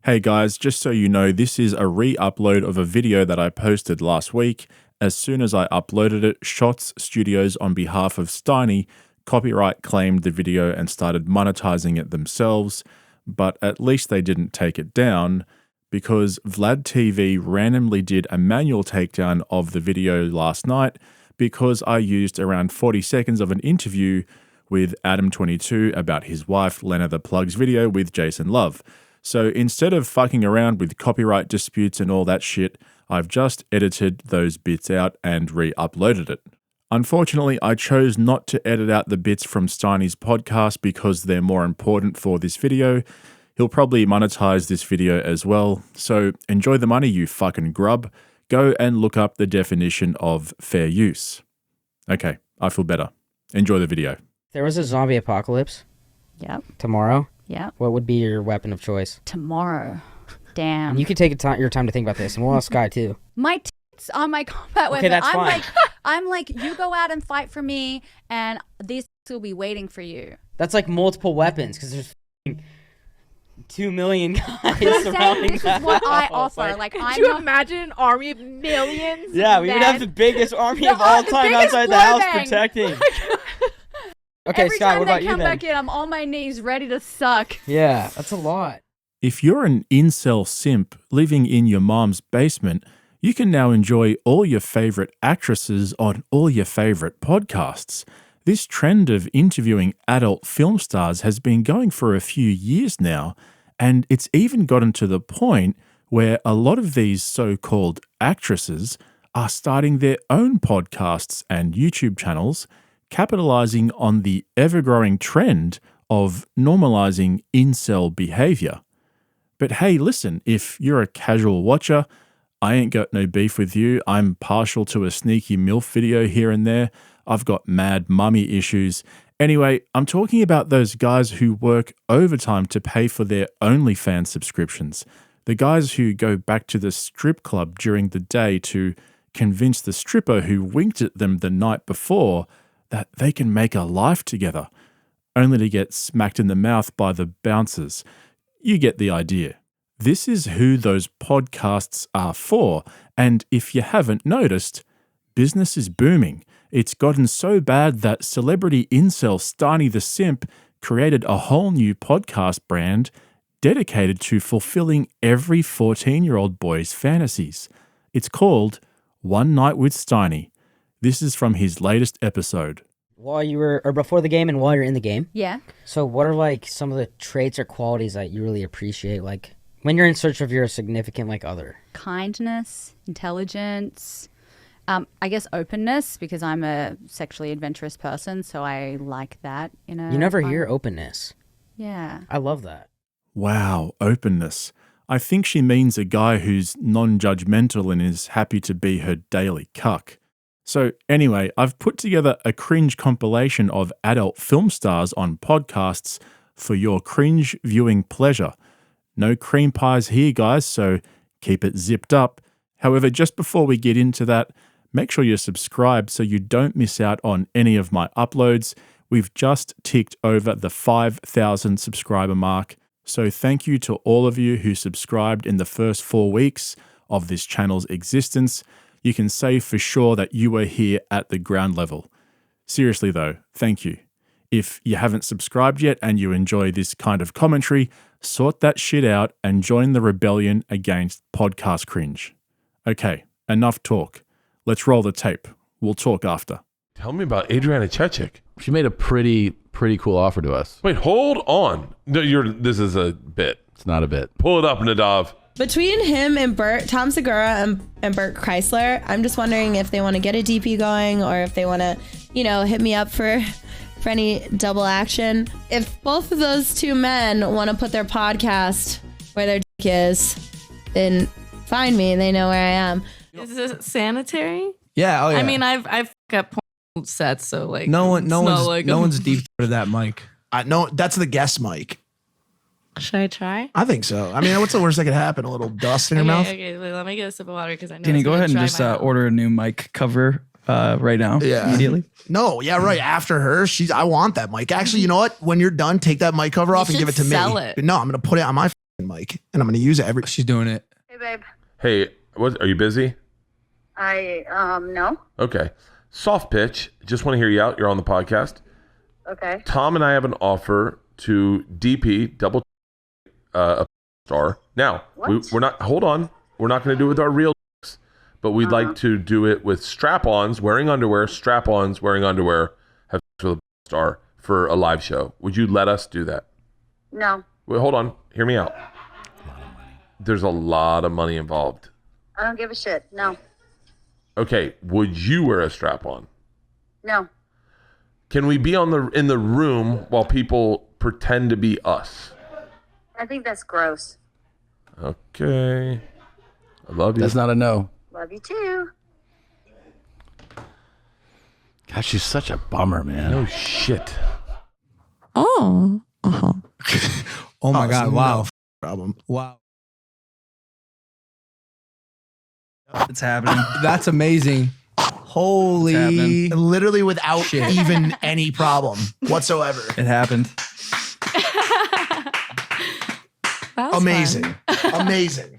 Hey guys, just so you know, this is a re-upload of a video that I posted last week. As soon as I uploaded it, Shots Studios, on behalf of Steiny, copyright claimed the video and started monetizing it themselves, but at least they didn't take it down because Vlad TV randomly did a manual takedown of the video last night because I used around 40 seconds of an interview with Adam22 about his wife Lena the Plug's video with Jason Love. So instead of fucking around with copyright disputes and all that shit, I've just edited those bits out and re-uploaded it. Unfortunately, I chose not to edit out the bits from Steiny's podcast because they're more important for this video. He'll probably monetize this video as well, so enjoy the money, you fucking grub. Go and look up the definition of fair use. Okay, I feel better. Enjoy the video. There was a zombie apocalypse. Yep. Tomorrow. Yep. What would be your weapon of choice? Tomorrow. Damn. And you can take your time to think about this, and we'll ask Sky too. My tits are my combat weapon. Okay, that's fine. I'm like, you go out and fight for me, and these will be waiting for you. That's like multiple weapons, because there's 2 million guys surrounding this is what I offer. Like, Could you imagine an army of millions? Yeah, we would have the biggest army of all time outside the house protecting. Okay, Every Sky, time what about they you come then? back in, I'm on my knees ready to suck. Yeah, that's a lot. If you're an incel simp living in your mom's basement, you can now enjoy all your favorite actresses on all your favorite podcasts. This trend of interviewing adult film stars has been going for a few years now, and it's even gotten to the point where a lot of these so-called actresses are starting their own podcasts and YouTube channels, capitalizing on the ever-growing trend of normalizing incel behavior. But hey, listen, if you're a casual watcher, I ain't got no beef with you. I'm partial to a sneaky MILF video here and there. I've got mad mummy issues. Anyway, I'm talking about those guys who work overtime to pay for their OnlyFans subscriptions. The guys who go back to the strip club during the day to convince the stripper who winked at them the night before that they can make a life together, only to get smacked in the mouth by the bouncers. You get the idea. This is who those podcasts are for, and if you haven't noticed, business is booming. It's gotten so bad that celebrity incel Steiny the Simp created a whole new podcast brand dedicated to fulfilling every 14-year-old boy's fantasies. It's called One Night with Steiny. This is from his latest episode. While you were, or before the game and while you're in the game? Yeah. So what are like some of the traits or qualities that you really appreciate, like when you're in search of your significant like other? Kindness, intelligence, I guess openness, because I'm a sexually adventurous person, so I like that. You never hear openness. Yeah. I love that. Wow, openness. I think she means a guy who's non-judgmental and is happy to be her daily cuck. So anyway, I've put together a cringe compilation of adult film stars on podcasts for your cringe viewing pleasure. No cream pies here, guys, so keep it zipped up. However, just before we get into that, make sure you're subscribed so you don't miss out on any of my uploads. We've just ticked over the 5,000 subscriber mark, so thank you to all of you who subscribed in the first 4 weeks of this channel's existence. You can say for sure that you were here at the ground level. Seriously though, thank you. If you haven't subscribed yet and you enjoy this kind of commentary, sort that shit out and join the rebellion against podcast cringe. Okay, enough talk. Let's roll the tape. We'll talk after. Tell me about Adriana Chechik. She made a pretty cool offer to us. Wait, hold on. No, this is a bit. It's not a bit. Pull it up, Nadav. Between him and Bert, Tom Segura and Bert Chrysler, I'm just wondering if they want to get a DP going or if they want to, hit me up for any double action. If both of those two men want to put their podcast where their dick is, then find me. They know where I am. Is this sanitary? Yeah. Oh yeah. I mean, I've got porn sets, so like no one's deep to that mic. No, that's the guest mic. Should I try? I think so. I mean, what's the worst that could happen? A little dust in your mouth? Okay, let me get a sip of water because I know. Danny, go ahead and just order a new mic cover right now. Yeah. Immediately. No, yeah, right. After her, I want that mic. Actually, you know what? When you're done, take that mic cover off and give it to me. Sell it. No, I'm going to put it on my mic, and I'm going to use it every. She's doing it. Hey, babe. Hey, what? Are you busy? No. Okay. Soft pitch. Just want to hear you out. You're on the podcast. Okay. Tom and I have an offer to DP double a star. Now we're not. Hold on. We're not going to do it with our real, but we'd like to do it with strap-ons wearing underwear. Strap-ons wearing underwear have sex with a star for a live show. Would you let us do that? No. Wait, hold on. Hear me out. There's a lot of money involved. I don't give a shit. No. Okay. Would you wear a strap-on? No. Can we be in the room while people pretend to be us? I think that's gross. Okay. I love you. That's not a no. Love you too. Gosh, she's such a bummer, man. No shit. Oh. Oh my God! Wow. No problem. Wow. It's happening. That's amazing. Holy. Literally without even any problem whatsoever. It happened. Amazing. Amazing.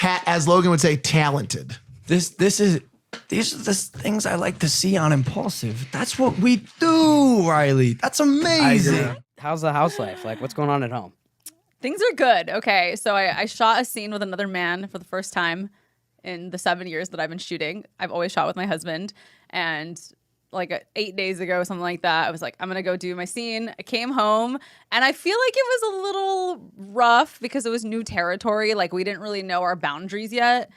As Logan would say, talented. These are the things I like to see on Impulsive. That's what we do, Riley. That's amazing. How's the house life? Like, what's going on at home? Things are good. Okay, so I shot a scene with another man for the first time in the 7 years that I've been shooting. I've always shot with my husband, and like 8 days ago, something like that, I was like, I'm gonna go do my scene. I came home, and I feel like it was a little rough because it was new territory. Like, we didn't really know our boundaries yet.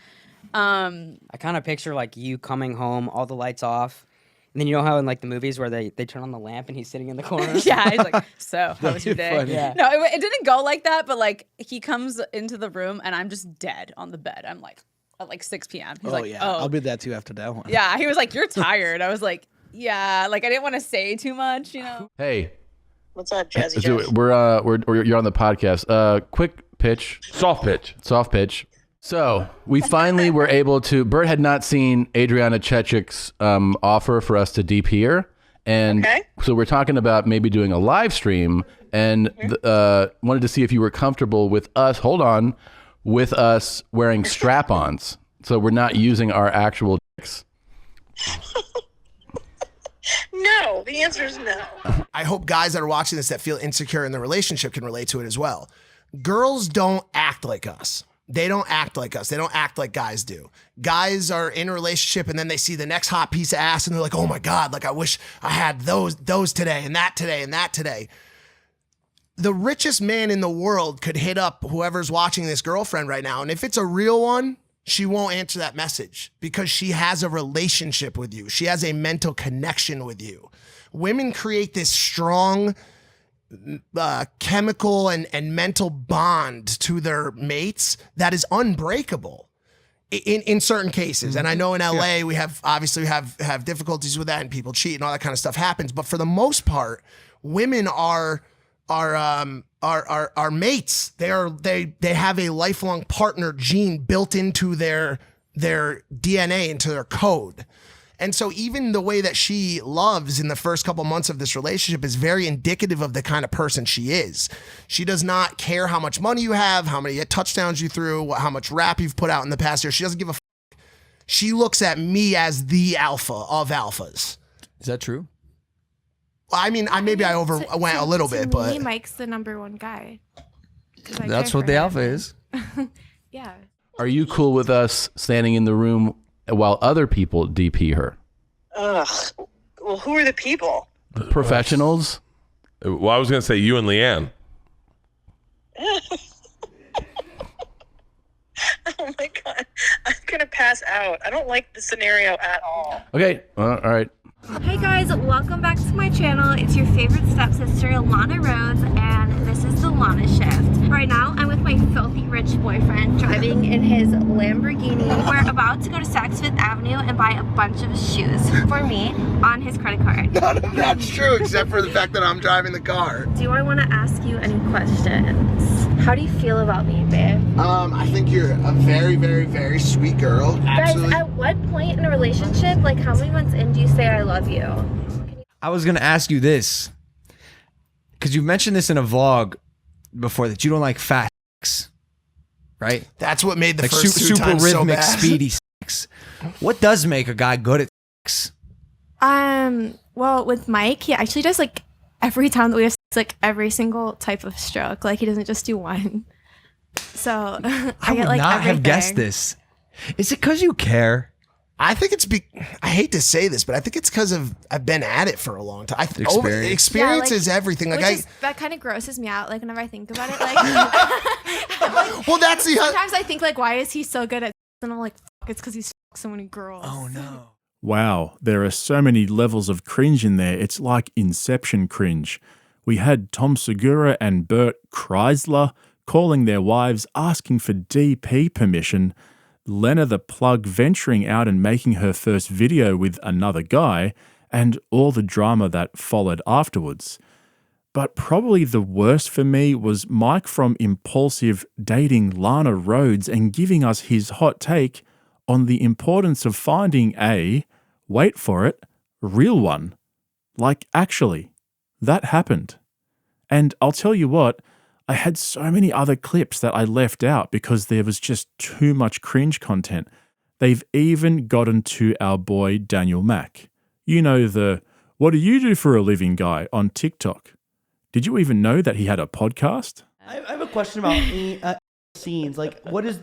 I kind of picture like you coming home, all the lights off, and then you know how in like the movies where they turn on the lamp and he's sitting in the corner. Yeah, he's like, so how was your day? Funny. Yeah. No, it didn't go like that, but like he comes into the room and I'm just dead on the bed. I'm like at like 6 p.m. He's like, yeah, I'll be that too after that one. Yeah, he was like, you're tired. I was like, yeah, like I didn't want to say too much, you know. Hey. What's up, Jazzy? So you're on the podcast. Quick pitch. Soft pitch. Soft pitch. So we finally were able to. Bert had not seen Adriana Chechik's offer for us to DP her, and so we're talking about maybe doing a live stream, and wanted to see if you were comfortable with us. Hold on, with us wearing strap-ons, so we're not using our actual dicks. No, the answer is no. I hope guys that are watching this that feel insecure in their relationship can relate to it as well. Girls don't act like us. They don't act like us. They don't act like guys do. Guys are in a relationship and then they see the next hot piece of ass and they're like, oh my God, like I wish I had those today and that today and that today. The richest man in the world could hit up whoever's watching this girlfriend right now. And if it's a real one, she won't answer that message because she has a relationship with you. She has a mental connection with you. Women create this strong chemical and mental bond to their mates that is unbreakable in certain cases. And I know in LA we have difficulties with that and people cheat and all that kind of stuff happens. But for the most part, women are mates. They have a lifelong partner gene built into their DNA, into their code. And so even the way that she loves in the first couple months of this relationship is very indicative of the kind of person she is. She does not care how much money you have, how many touchdowns you threw, how much rap you've put out in the past year. She doesn't give a fuck. She looks at me as the alpha of alphas. Is that true? I mean, maybe I went a little bit, but Mike's the number one guy. That's what the alpha is. Yeah. Are you cool with us standing in the room while other people DP her? Ugh. Well, who are the people? Professionals? Well, I was going to say you and Leanne. Oh my God. I'm going to pass out. I don't like the scenario at all. Okay. All right. Hey guys, welcome back to my channel. It's your favorite stepsister, Alana Rose, and this is the Lana Shift. Right now, I'm with my filthy rich boyfriend driving in his Lamborghini. We're about to go to Saks Fifth Avenue and buy a bunch of shoes for me on his credit card. none of that's true, except for the fact that I'm driving the car. Do I want to ask you any questions? How do you feel about me, babe? I think you're a very, very, very sweet girl. Absolutely. Guys, at what point in a relationship, like how many months in do you say I love you? I was going to ask you this, because you mentioned this in a vlog before that you don't like fat. sex, right? That's what made the Like first two super times so rhythmic, bad. speedy sex. What does make a guy good at sex? Well, with Mike, he actually does like every time that we have sex, like every single type of stroke. Like he doesn't just do one. So I would get, like, not have guessed everything. this. Is it because you care? I think it's I hate to say this, but I think it's because I've been at it for a long time. Experience. Experience Yeah, is everything. Like that kind of grosses me out. Like whenever I think about it, like, well, that's the sometimes I think like, why is he so good at? And I'm like, fuck, it's because he's so many girls. Oh no. Wow, there are so many levels of cringe in there. It's like Inception cringe. We had Tom Segura and Bert Chrysler calling their wives, asking for DP permission, Lena the Plug venturing out and making her first video with another guy, and all the drama that followed afterwards. But probably the worst for me was Mike from Impulsive dating Alana Rose and giving us his hot take on the importance of finding a, wait for it, real one. Like actually, that happened. And I'll tell you what, I had so many other clips that I left out because there was just too much cringe content. They've even gotten to our boy Daniel Mack. You know the, what do you do for a living guy on TikTok. Did you even know that he had a podcast? I have a question about scenes. Like, what is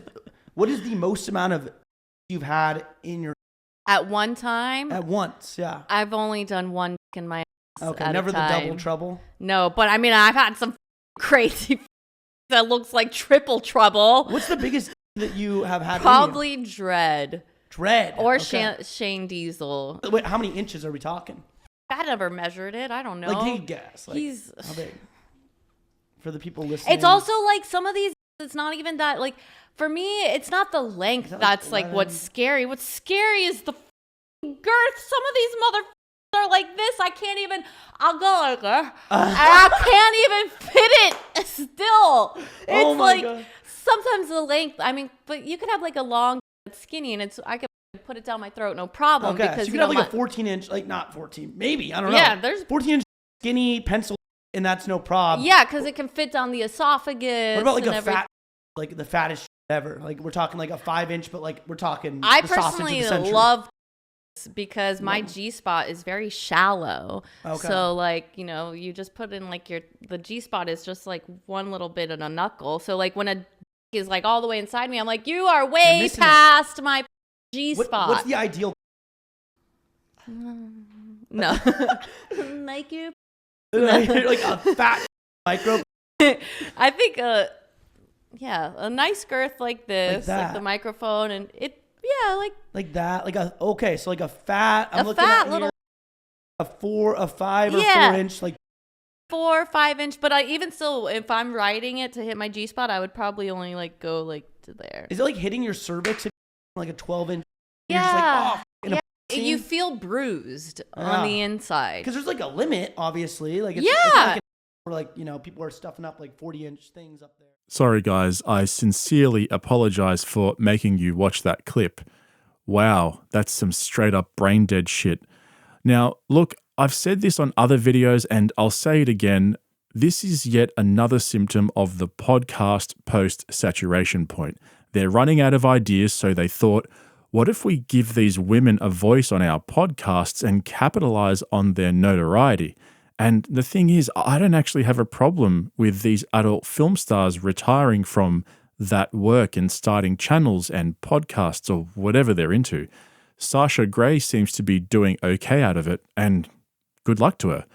the most amount of you've had in your At one time? at once? Yeah. I've only done one in my ass Okay. at Never a the time. double trouble. No, but I mean, I've had some crazy that looks like triple trouble. What's the biggest that you have had? Probably Dread. Dread. Or Okay. Shane Diesel. Wait, how many inches are we talking? I never measured it. I don't know. Like, take a guess. Like, He's. how big? For the people listening. It's also like some of these. It's not even that. Like for me, it's not the length that's like what's scary. What's scary is the girth. Some of these motherfuckers are like this. I can't even. I'll go like, I can't even fit it still. It's Oh my like God. sometimes the length. I mean, but you could have like a long, skinny, and I could put it down my throat, no problem. Okay. Because So you could have like a 14-inch, like not 14, maybe. I don't know. Yeah, there's 14-inch skinny pencil, and that's no problem. Yeah, because it can fit down the esophagus. What about like and a fat, like the fattest ever? Like we're talking like a 5-inch, but like we're talking. I the sausage of personally the century. love because my G spot is very shallow. Okay. So like, you know, you just put in like the G spot is just like one little bit of a knuckle. So like when a is like all the way inside me, I'm like, you are way missing past my G spot. What's the ideal? No. Like you. like a fat micro. I think yeah, a nice girth like this, like that. the microphone and it Like that, like a okay, so like a fat. I'm A looking fat at little- here, a 5 or Yeah. 4 inch, like 4 or 5 inch, but I even still, if I'm riding it to hit my G spot, I would probably only like go like to there. is it like hitting your cervix like a 12-inch? Yeah, in a you feel bruised on the inside. because there's like a limit, obviously. Like it's Yeah. not like where like you know people are stuffing up like 40-inch things up there. Sorry, guys, I sincerely apologize for making you watch that clip. Wow, that's some straight up brain dead shit. Now, look, I've said this on other videos and I'll say it again. This is yet another symptom of the podcast post-saturation point. They're running out of ideas, so they thought, what if we give these women a voice on our podcasts and capitalize on their notoriety? And the thing is, I don't actually have a problem with these adult film stars retiring from that work and starting channels and podcasts or whatever they're into. Sasha Grey seems to be doing okay out of it, and good luck to her.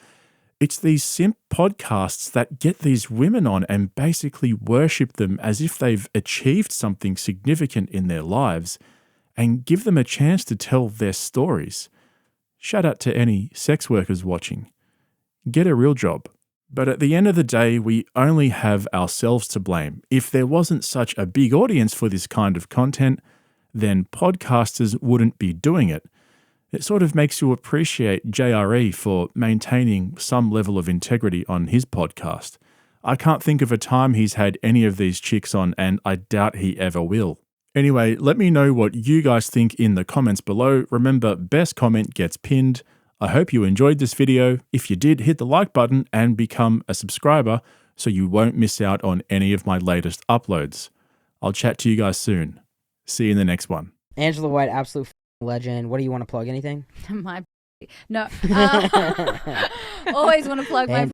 It's these simp podcasts that get these women on and basically worship them as if they've achieved something significant in their lives and give them a chance to tell their stories. Shout out to any sex workers watching. Get a real job. But at the end of the day, we only have ourselves to blame. If there wasn't such a big audience for this kind of content, then podcasters wouldn't be doing it. It sort of makes you appreciate JRE for maintaining some level of integrity on his podcast. I can't think of a time he's had any of these chicks on, and I doubt he ever will. Anyway, let me know what you guys think in the comments below. Remember, best comment gets pinned. I hope you enjoyed this video. If you did, hit the like button and become a subscriber so you won't miss out on any of my latest uploads. I'll chat to you guys soon. See you in the next one. Angela White, absolute legend. What do you want to plug? Anything? My no. Always want to plug my